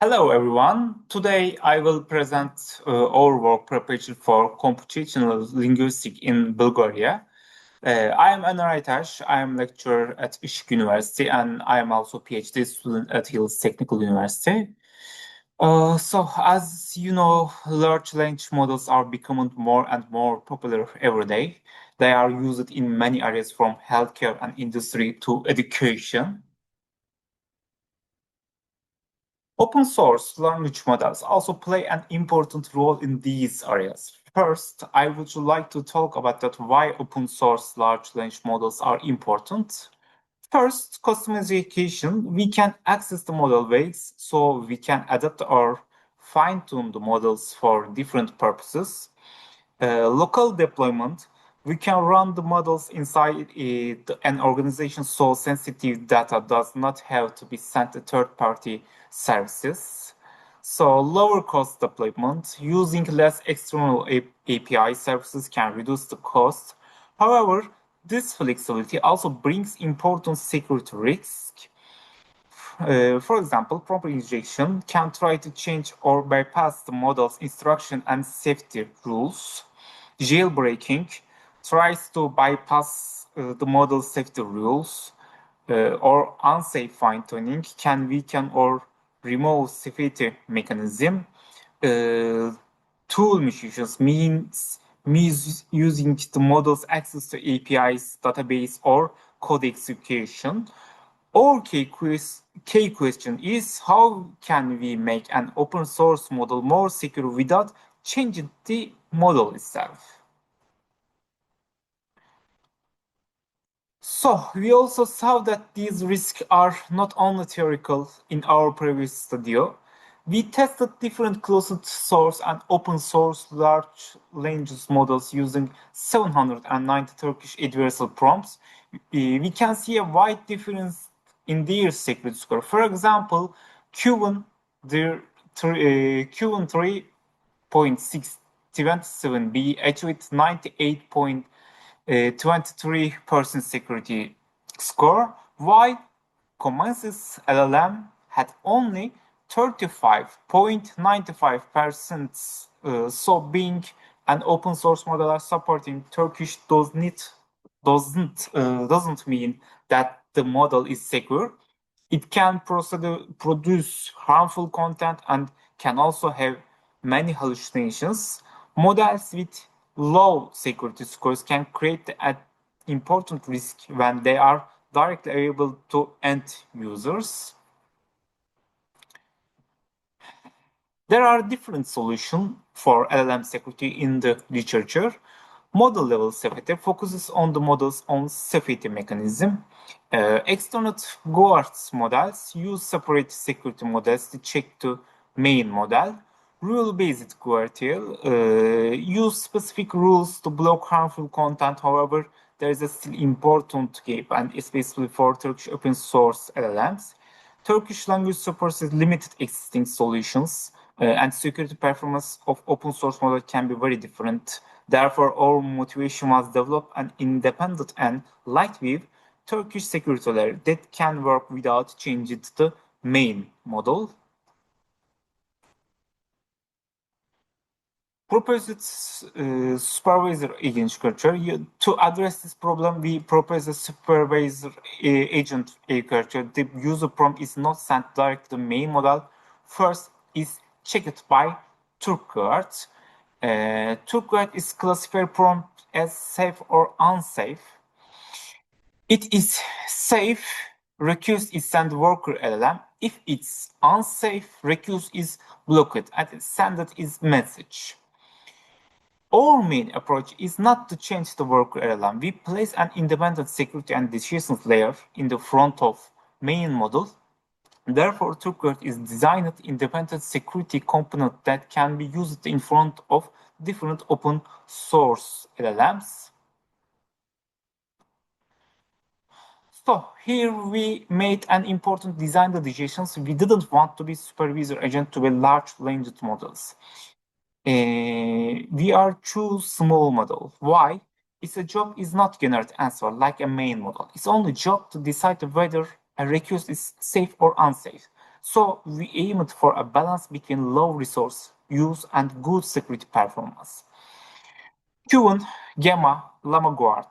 Hello everyone. Today I will present our work preparation for Computational Linguistics in Bulgaria. I am Anar Aytaş. I am lecturer at Işık University and I am also PhD student at Yıldız Technical University. As you know, large language models are becoming more and more popular every day. They are used in many areas from healthcare and industry to education. Open source language models also play an important role in these areas. First, I would like to talk about why open source large language models are important. First, customization. We can access the model weights, so we can adapt or fine-tune the models for different purposes. Local deployment. We can run the models inside an organization so sensitive data does not have to be sent to third-party services. So lower cost deployment, using less external API services can reduce the cost. However, this flexibility also brings important security risks. For example, prompt injection can try to change or bypass the model's instruction and safety rules. Jailbreaking tries to bypass the model's safety rules, or unsafe fine-tuning can weaken or remove safety mechanism. Tool misuses means misusing the model's access to APIs, database, or code execution. Our key question is how can we make an open source model more secure without changing the model itself? So we also saw that these risks are not only theoretical in our previous studio. We tested different closed source and open source large language models using 790 Turkish universal prompts. We can see a wide difference in their security score. For example, Q1 3.627b achieved 98.23% security score, while Commons's LLM had only 35.95%. So being an open source model supporting Turkish doesn't mean that the model is secure. It can produce harmful content and can also have many hallucinations. Models with low security scores can create an important risk when they are directly available to end users. There are different solutions for LLM security in the literature. Model level safety focuses on the model's own safety mechanism. External guards models use separate security models to check the main model. Rule-based guardrail use specific rules to block harmful content. However, there is a still important gap, and especially for Turkish open source LLMs. Turkish language supports limited existing solutions, and security performance of open source model can be very different. Therefore, our motivation was develop an independent and lightweight Turkish security layer that can work without changing the main model. Proposed supervisor agent architecture. To address this problem, we propose a supervisor agent architecture. The user prompt is not sent directly to the main model. First is checked by TurkGuard. TurkGuard is classifier prompt as safe or unsafe. It is safe, request is sent worker LLM. If it's unsafe, request is blocked and send is message. Our main approach is not to change the worker LLM. We place an independent security and decisions layer in the front of main model. Therefore, TurkGuard is designed independent security component that can be used in front of different open source LLMs. So here we made an important design decisions. We didn't want to be supervisor agent to be large language models. We are choose small model. Why? Its job is not generate answer like a main model. It's only job to decide whether a request is safe or unsafe. So we aimed for a balance between low resource use and good security performance. Qn, Gamma, LlamaGuard.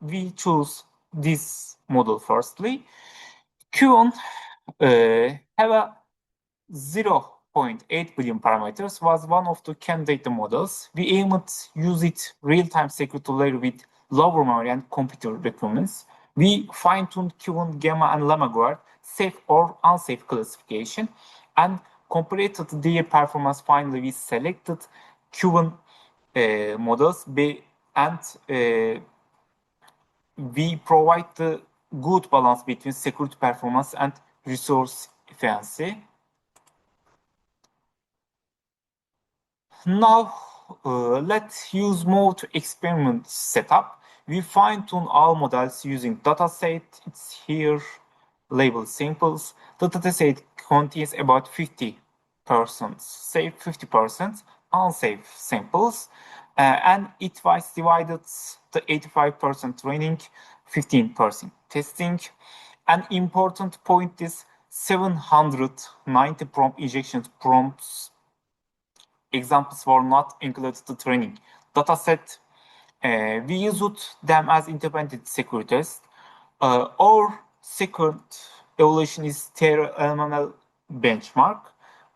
We choose this model firstly. Qn have a 0.8 billion parameters, was one of the candidate models. We aimed at use it real-time security layer with lower memory and computer requirements. We fine-tuned Qn, Gamma, and LlamaGuard safe or unsafe classification and compared their performance. Finally, we selected Qn models and we provide the good balance between security performance and resource efficiency. Now, let's use mode to experiment setup. We fine-tune all models using dataset. It's here, labeled samples. The dataset contains about 50% safe, 50% unsafe samples, and it was divided the 85% training, 15% testing. An important point is 790 prompt injections prompts examples were not included to training dataset. We used them as independent security tests. Our second evaluation is TerraML benchmark.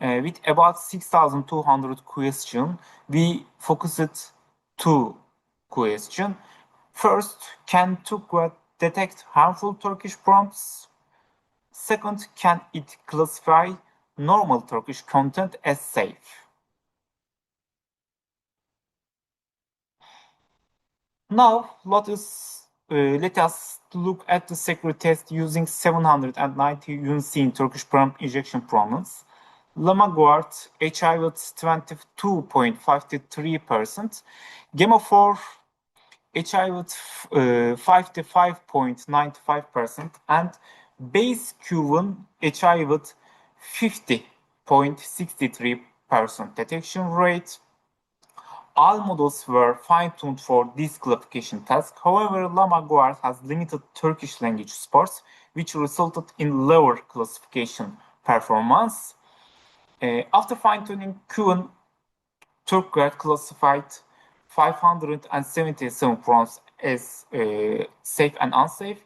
With about 6,200 questions, we focused two questions. First, can TurkGuard detect harmful Turkish prompts? Second, can it classify normal Turkish content as safe? Now, let us look at the security test using 790 UNC in Turkish prompt injection problems. LlamaGuard achieved 22.53%, Gamma 4 achieved 55.95%, and base Q1 achieved 50.63% detection rate. All models were fine-tuned for this classification task. However, LlamaGuard has limited Turkish language supports, which resulted in lower classification performance. After fine-tuning Qn, TurkGuard classified 577 prompts as safe and unsafe,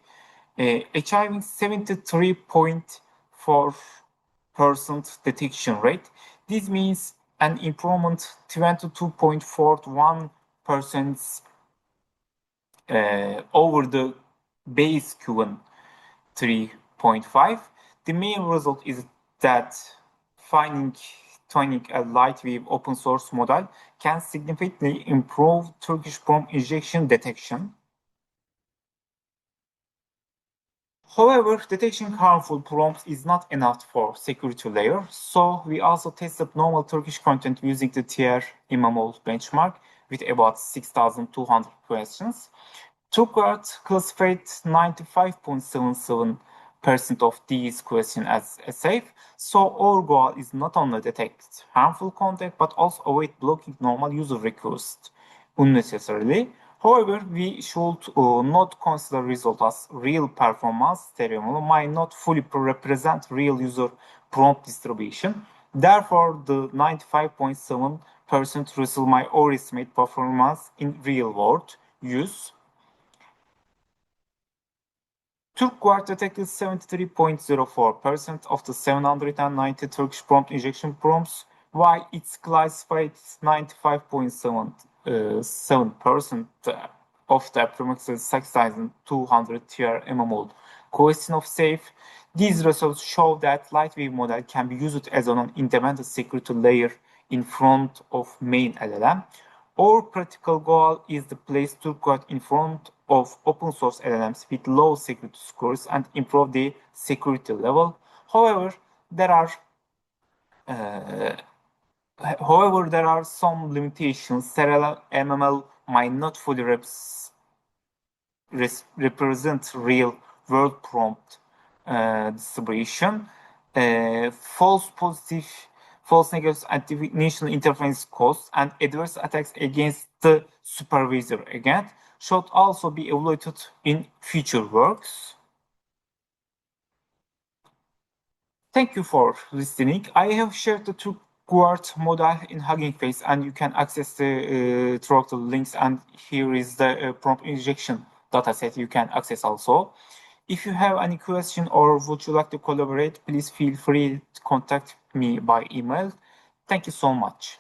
achieving 73.4% detection rate. This means an improvement 22.41% over the base Q1 3.5. The main result is that tuning a lightweight open source model can significantly improve Turkish prompt injection detection. However, detecting harmful prompts is not enough for security layer, so we also tested normal Turkish content using the TR Imamol benchmark with about 6,200 questions. TurkGuard classified 95.77% of these questions as safe, so our goal is not only detect harmful content but also avoid blocking normal user requests unnecessarily. However, we should not consider result as real performance. TerraML might not fully represent real user prompt distribution. Therefore, the 95.7% result might overestimate performance in real world use. TurkGuard detected 73.04% of the 790 Turkish prompt injection prompts, while it's classified 95.7% of the approximately 6,200 TR-MMOL question of safe. These results show that lightweight model can be used as an independent security layer in front of main LLM. Our practical goal is to place TurkGuard in front of open source LLMs with low security scores and improve the security level. However, there are some limitations. MML might not fully represent real world prompt distribution. False positive, false negative, and initial interference costs and adverse attacks against the supervisor agent should also be evaluated in future works. Thank you for listening. I have shared the TurkGuard model in Hugging Face, and you can access the throttle links. And here is the prompt injection dataset you can access also. If you have any question or would you like to collaborate, please feel free to contact me by email. Thank you so much.